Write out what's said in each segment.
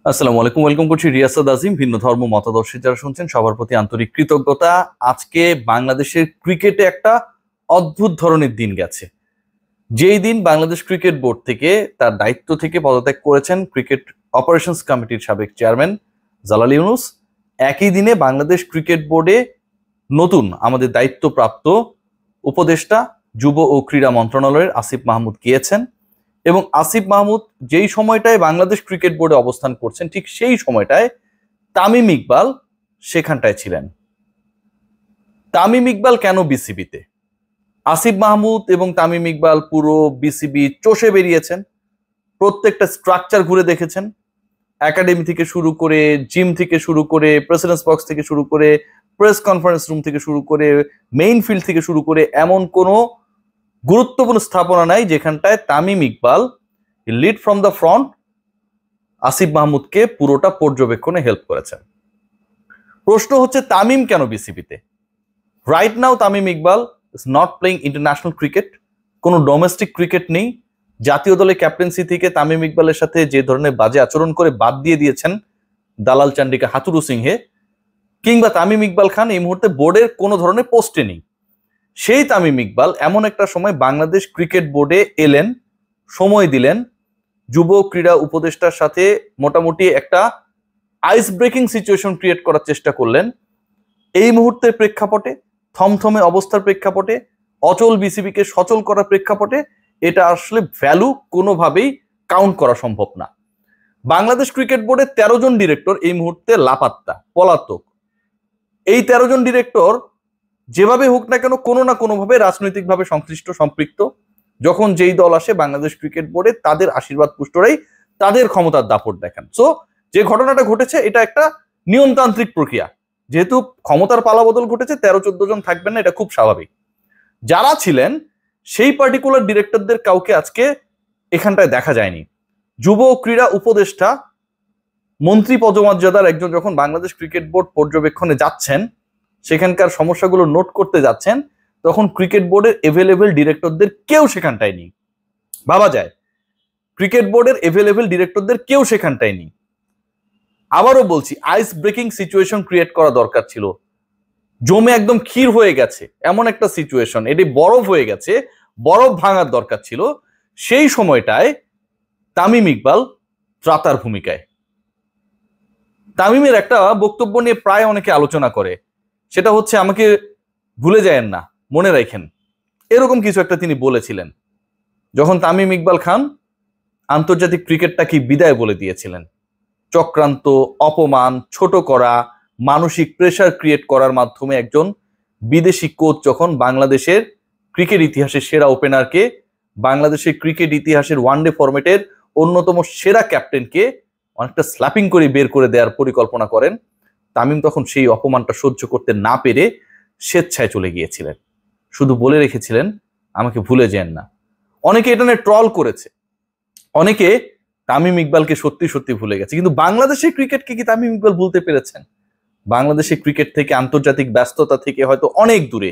আসসালামু আলাইকুম, ওয়েলকাম করছি রিয়াসাদ আজিম। ভিন্ন ধর্ম মতাদর্শী যারা শুনছেন সবার প্রতি আন্তরিক কৃতজ্ঞতা। আজকে বাংলাদেশের ক্রিকেটে একটা অদ্ভুত ধরনের দিন গেছে। যেই দিন বাংলাদেশ ক্রিকেট বোর্ড থেকে তার দায়িত্ব থেকে পদত্যাগ করেছেন ক্রিকেট অপারেশনস কমিটির সাবেক চেয়ারম্যান জালাল ইউনুস, একই দিনে বাংলাদেশ ক্রিকেট বোর্ডে নতুন আমাদের দায়িত্বপ্রাপ্ত উপদেষ্টা যুব ও ক্রীড়া মন্ত্রণালয়ের আসিফ মাহমুদ গিয়েছেন। এবং আসিফ মাহমুদ যেই সময়টায় বাংলাদেশ ক্রিকেট বোর্ডে অবস্থান করছেন, ঠিক সেই সময়টায় তামিম ইকবাল সেখানটায় ছিলেন। তামিম ইকবাল কেন বিসিবিতে? আসিফ মাহমুদ এবং তামিম ইকবাল পুরো বিসিবি চষে বেরিয়েছেন, প্রত্যেকটা স্ট্রাকচার ঘুরে দেখেছেন, একাডেমি থেকে শুরু করে, জিম থেকে শুরু করে, প্রেসিডেন্টস বক্স থেকে শুরু করে, প্রেস কনফারেন্স রুম থেকে শুরু করে, মেইন ফিল্ড থেকে শুরু করে, এমন কোনো গুরুত্বপূর্ণ স্থাপনা নাই যেখানটায় Tamim Iqbal lead from the front Asif মাহমুদকে পুরোটা পর্যবেক্ষণে হেল্প করেছেন। প্রশ্ন হচ্ছে তামিম কেন বিসিবিতে? Right now Tamim Iqbal is not playing international cricket, কোনো ডোমেস্টিক ক্রিকেট নেই। জাতীয় দলের ক্যাপ্টেন্সি থেকে তামিম ইকবালের সাথে যে ধরনের বাজে আচরণ করে বাদ দিয়ে দিয়েছেন দালাল চান্ডিকা হাতুরু সিংহে, কিংবা তামিম ইকবাল খান এই মুহূর্তে বোর্ডের কোনো ধরনের পোস্টে নেই। সেই তামিম ইকবাল এমন একটা সময় বাংলাদেশ ক্রিকেট বোর্ডে এলেন, সময় দিলেন, যুব ক্রীড়া উপদেষ্টার সাথে মোটামুটি একটা আইস ব্রেকিং সিচুয়েশন ক্রিয়েট করার চেষ্টা করলেন। এই মুহূর্তের প্রেক্ষাপটে, থমথমে অবস্থার প্রেক্ষাপটে, অচল বিসিবিকে সচল করার প্রেক্ষাপটে এটা আসলে ভ্যালু কোনোভাবেই কাউন্ট করা সম্ভব না। বাংলাদেশ ক্রিকেট বোর্ডের 13 জন ডিরেক্টর এই মুহূর্তে লাপাত্তা, পলাতক। এই 13 জন ডিরেক্টর যেভাবে হোক না কেন কোনো না কোনোভাবে রাজনৈতিকভাবে সংশ্লিষ্ট, সম্পৃক্ত। যখন যেই দল আসে বাংলাদেশ ক্রিকেট বোর্ডে তাদের আশীর্বাদ পুষ্টরাই তাদের ক্ষমতার দাপট দেখান। সো যে ঘটনাটা ঘটেছে এটা একটা নিয়মতান্ত্রিক প্রক্রিয়া। যেহেতু ক্ষমতার পালাবদল ঘটেছে, 13-14 জন থাকবেন না, এটা খুব স্বাভাবিক। যারা ছিলেন সেই পার্টিকুলার ডিরেক্টরদের কাউকে আজকে এখানটায় দেখা যায়নি। যুব ক্রীড়া উপদেষ্টা মন্ত্রী পদমর্যাদার একজন যখন বাংলাদেশ ক্রিকেট বোর্ড পর্যবেক্ষণে যাচ্ছেন, সেখানকার সমস্যাগুলো নোট করতে যাচ্ছেন, তখন ক্রিকেট বোর্ডের এভেলেবেল ডিরেক্টরদের কেউ সেখানটায় নেই। ভাবা যায়, ক্রিকেট বোর্ডের এভেলেবেল ডিরেক্টরদের কেউ সেখানটায় নেই। আবারও বলছি, আইস ব্রেকিং সিচুয়েশন ক্রিয়েট করা দরকার ছিল। জমে একদম ক্ষীর হয়ে গেছে এমন একটা সিচুয়েশন, এটি বরফ হয়ে গেছে, বরফ ভাঙার দরকার ছিল। সেই সময়টায় তামিম ইকবাল ত্রাতার ভূমিকায়। তামিমের একটা বক্তব্য নিয়ে প্রায় অনেকে আলোচনা করে, সেটা হচ্ছে আমাকে ভুলে যায়েন না, মনে রাখেন, এরকম কিছু একটা তিনি বলেছিলেন যখন তামিম ইকবাল খান আন্তর্জাতিক ক্রিকেটটাকে বিদায় বলে দিয়েছিলেন। চক্রান্ত, অপমান, ছোট করা, মানসিক প্রেসার ক্রিয়েট করার মাধ্যমে একজন বিদেশি কোচ যখন বাংলাদেশের ক্রিকেট ইতিহাসের সেরা ওপেনারকে, বাংলাদেশের ক্রিকেট ইতিহাসের ওয়ানডে ফরম্যাটের অন্যতম সেরা ক্যাপ্টেনকে অনেকটা স্ল্যাপিং করে বের করে দেওয়ার পরিকল্পনা করেন, তামিম তখন সেই অপমানটা সহ্য করতে না পেরে স্বেচ্ছায় চলে গিয়েছিলেন। শুধু বলে রেখেছিলেন আমাকে ভুলে যেন না। অনেকে এটা নিয়ে ট্রল করেছে, অনেকে তামিম ইকবালকে সত্যি সত্যি ভুলে গেছে, কিন্তু বাংলাদেশের ক্রিকেটকে কি তামিম ইকবাল ভুলতে পেরেছেন? বাংলাদেশের ক্রিকেট থেকে, আন্তর্জাতিক ব্যস্ততা থেকে হয়তো অনেক দূরে,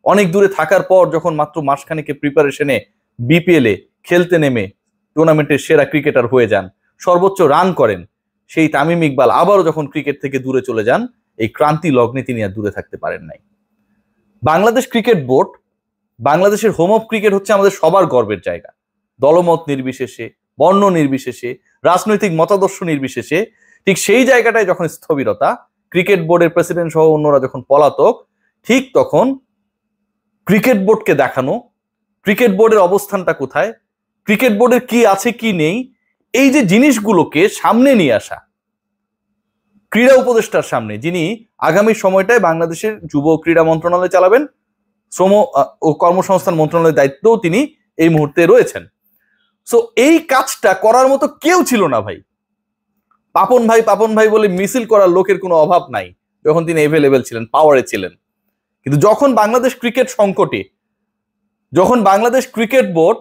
অনেক দূরে থাকার পর যখন মাত্র মাসখানেকের প্রিপারেশনে বিপিএল এ খেলতে নেমে টুর্নামেন্টের সেরা ক্রিকেটার হয়ে যান, সর্বোচ্চ রান করেন, সেই তামিম ইকবাল আবারও যখন ক্রিকেট থেকে দূরে চলে যান, এই ক্রান্তি লগ্নে তিনি আর দূরে থাকতে পারেন নাই। বাংলাদেশ ক্রিকেট বোর্ড, বাংলাদেশের হোম অফ ক্রিকেট হচ্ছে আমাদের সবার গর্বের জায়গা। দলমত নির্বিশেষে, বর্ণ নির্বিশেষে, রাজনৈতিক মতাদর্শ নির্বিশেষে, ঠিক সেই জায়গাটায় যখন স্থবিরতা, ক্রিকেট বোর্ডের প্রেসিডেন্ট সহ অন্যরা যখন পলাতক, ঠিক তখন ক্রিকেট বোর্ডকে দেখানো, ক্রিকেট বোর্ডের অবস্থানটা কোথায়, ক্রিকেট বোর্ডের কি আছে কি নেই, এই যে জিনিসগুলোকে সামনে নিয়ে আসা ক্রীড়া উপদেষ্টার সামনে, যিনি আগামী সময়টায় বাংলাদেশের যুব ক্রীড়া মন্ত্রণালয় চালাবেন, শ্রম ও কর্মসংস্থান মন্ত্রণালয়ের দায়িত্বও তিনি এই মুহূর্তে রয়েছেন। সো এই কাজটা করার মতো কেউ ছিল না ভাই। পাপন ভাই বলে মিছিল করার লোকের কোনো অভাব নাই যখন তিনি এভেলেবেল ছিলেন, পাওয়ারে ছিলেন। কিন্তু যখন বাংলাদেশ ক্রিকেট সংকটে, যখন বাংলাদেশ ক্রিকেট বোর্ড,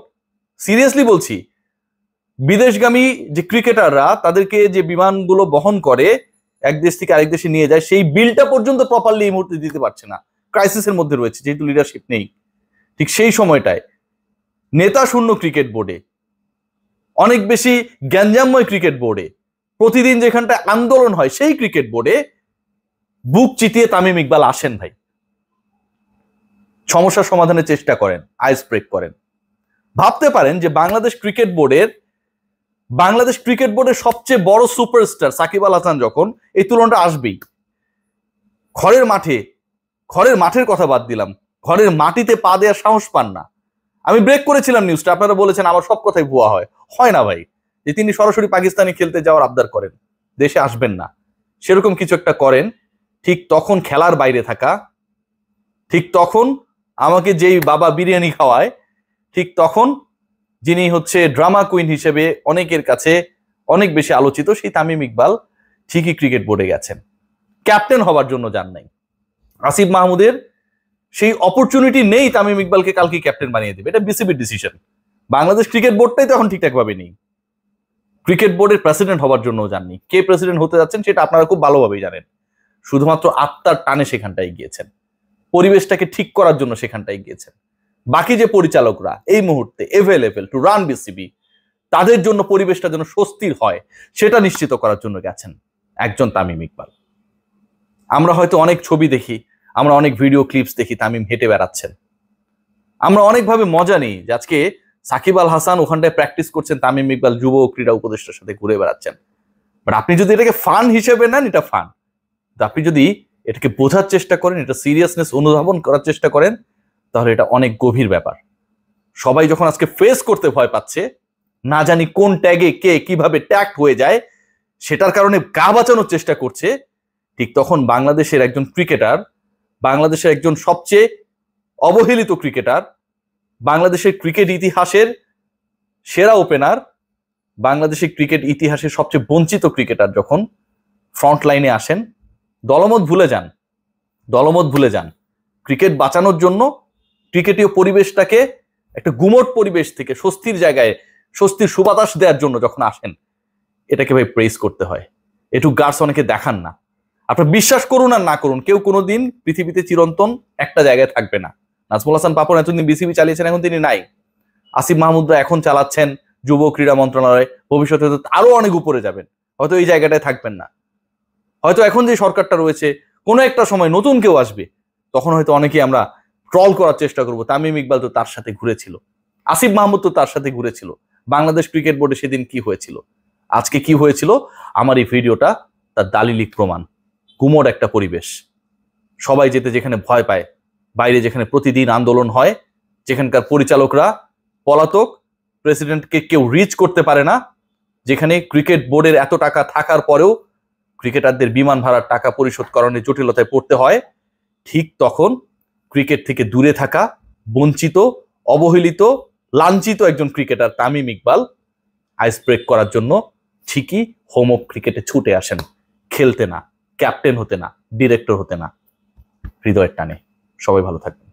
সিরিয়াসলি বলছি, বিদেশগামী যে ক্রিকেটাররা তাদেরকে যে বিমানগুলো বহন করে এক দেশ থেকে আরেক দেশে নিয়ে যায়, সেই বিলটা পর্যন্ত প্রপারলি এই মুহূর্তে দিতে পারছে না, ক্রাইসিসের মধ্যে রয়েছে যেহেতু লিডারশিপ নেই। ঠিক সেই সময়টায় নেতা শূন্য ক্রিকেট বোর্ডে, অনেক বেশি গ্যাঞ্জামময় ক্রিকেট বোর্ডে প্রতিদিন যেখানটায় আন্দোলন হয় সেই ক্রিকেট বোর্ডে বুক চিতিয়ে তামিম ইকবাল আসেন ভাই, সমস্যার সমাধানের চেষ্টা করেন, আইস ব্রেক করেন। ভাবতে পারেন যে বাংলাদেশ ক্রিকেট বোর্ডের সবচেয়ে বড় সুপারস্টার সাকিব আল হাসান যখন, এই তুলনাটা আসবেই। ঘরের মাঠের কথা বাদ দিলাম, ঘরের মাটিতে পা দেওয়ার সাহস পান না। আমি ব্রেক করেছিলাম নিউজটা, আপনারা বলেছেন আমার সব কথাই ভুয়া হয় না ভাই। যে তিনি সরাসরি পাকিস্তানে খেলতে যাওয়ার আবদার করেন, দেশে আসবেন না, সেরকম কিছু একটা করেন। ঠিক তখন খেলার বাইরে থাকা, ঠিক তখন আমাকে যেই বাবা বিরিয়ানি খাওয়ায়, ঠিক তখন যিনি হচ্ছে ড্রামা কুইন হিসেবে অনেকের কাছে অনেক বেশি আলোচিত, সেই তামিম ইকবাল ঠিকই ক্রিকেট বোর্ডে গেছেন, ক্যাপ্টেন হবার জন্য যান নাই। আসিফ মাহমুদের সেই অপরচুনিটি নেই তামিম ইকবালকে কালকে ক্যাপ্টেন বানিয়ে দেবে, এটা বিসিবির ডিসিশন। বাংলাদেশ ক্রিকেট বোর্ডটাই তো এখন ঠিকঠাক ভাবে নেই, ক্রিকেট বোর্ডের প্রেসিডেন্ট হবার জন্য যাননি। কে প্রেসিডেন্ট হতে যাচ্ছেন সেটা আপনারা খুব ভালোভাবেই জানেন। শুধুমাত্র আত্মার টানে সেখানটায় গিয়েছেন, পরিবেশটাকে ঠিক করার জন্য সেখানটায় গিয়েছেন। বাকি যে পরিচালকরা এই মুহূর্তে এভেলেবেল টু রান বিসিবি, তাদের জন্য পরিবেশটা যেন স্বস্তির হয় সেটা নিশ্চিত করার জন্য গেছেন একজন তামিম ইকবাল। আমরা হয়তো অনেক ছবি দেখি, আমরা অনেক ভিডিও ক্লিপস দেখি তামিম হেঁটে বেড়াচ্ছেন, আমরা অনেকভাবে মজা নিই যে আজকে সাকিব আল হাসান ওখানটায় প্র্যাকটিস করছেন, তামিম ইকবাল যুব ক্রীড়া উপদেষ্টার সাথে ঘুরে বেড়াচ্ছেন। বাট আপনি যদি এটাকে ফান হিসেবে নেন, এটা ফান। আপনি যদি এটাকে বোঝার চেষ্টা করেন, এটা সিরিয়াসনেস অনুধাবন করার চেষ্টা করেন, তাহলে এটা অনেক গভীর ব্যাপার। সবাই যখন আজকে ফেস করতে ভয় পাচ্ছে, না জানি কোন ট্যাগে কে কিভাবে ট্যাগ হয়ে যায়, সেটার কারণে গা বাঁচানোর চেষ্টা করছে, ঠিক তখন বাংলাদেশের একজন ক্রিকেটার, বাংলাদেশের একজন সবচেয়ে অবহেলিত ক্রিকেটার, বাংলাদেশের ক্রিকেট ইতিহাসের সেরা ওপেনার, বাংলাদেশের ক্রিকেট ইতিহাসের সবচেয়ে বঞ্চিত ক্রিকেটার যখন ফ্রন্ট লাইনে আসেন, দলমত ভুলে যান। ক্রিকেট বাঁচানোর জন্য ক্রিকেটীয় পরিবেশটাকে একটা গুমট পরিবেশ থেকে স্বস্তির জায়গায়, স্বস্তির সুবাতাস দেওয়ার জন্য যখন আসেন, এটাকে ভাই প্রেস করতে হয়। একটু গার্ডস অনেকে দেখান না। আপনার বিশ্বাস করুন আর না করুন, কেউ কোনোদিন পৃথিবীতে চিরন্তন একটা জায়গায় থাকবে না। নাজমুল হাসান পাপন এতদিন বিসিবি চালিয়েছেন, এখন তিনি নাই। আসিফ মাহমুদরা এখন চালাচ্ছেন যুব ক্রীড়া মন্ত্রণালয়, ভবিষ্যতে আরো অনেক উপরে যাবেন, হয়তো এই জায়গাটায় থাকবেন না। হয়তো এখন যে সরকারটা রয়েছে, কোনো একটা সময় নতুন কেউ আসবে, তখন হয়তো অনেকেই আমরা ট্রল করার চেষ্টা করবো, তামিম ইকবাল তো তার সাথে ঘুরেছিল, আসিফ মাহমুদ তো তার সাথে ঘুরেছিল, বাংলাদেশ ক্রিকেট বোর্ডে সেদিন কি হয়েছিল, আজকে কি হয়েছিল, আমার এই ভিডিওটা তার দালিলিক প্রমাণ। গুমোট একটা পরিবেশ, সবাই যেতে যেখানে ভয় পায়, বাইরে যেখানে প্রতিদিন আন্দোলন হয়, যেখানকার পরিচালকরা পলাতক, প্রেসিডেন্টকে কেউ রিচ করতে পারে না, যেখানে ক্রিকেট বোর্ডের এত টাকা থাকার পরেও ক্রিকেটারদের বিমান ভাড়ার টাকা পরিশোধ করানোর জটিলতায় পড়তে হয়, ঠিক তখন ক্রিকেট থেকে দূরে থাকা, বঞ্চিত, অবহেলিত, লাঞ্ছিত একজন cricketer Tamim Iqbal ice break করার জন্য ঠিকই হোম অফ ক্রিকেটে ছুটে আসেন, খেলতে না, ক্যাপ্টেন হতে না, ডিরেক্টর হতে না, হৃদয়ের টানে। সবাই ভালো থাকবেন।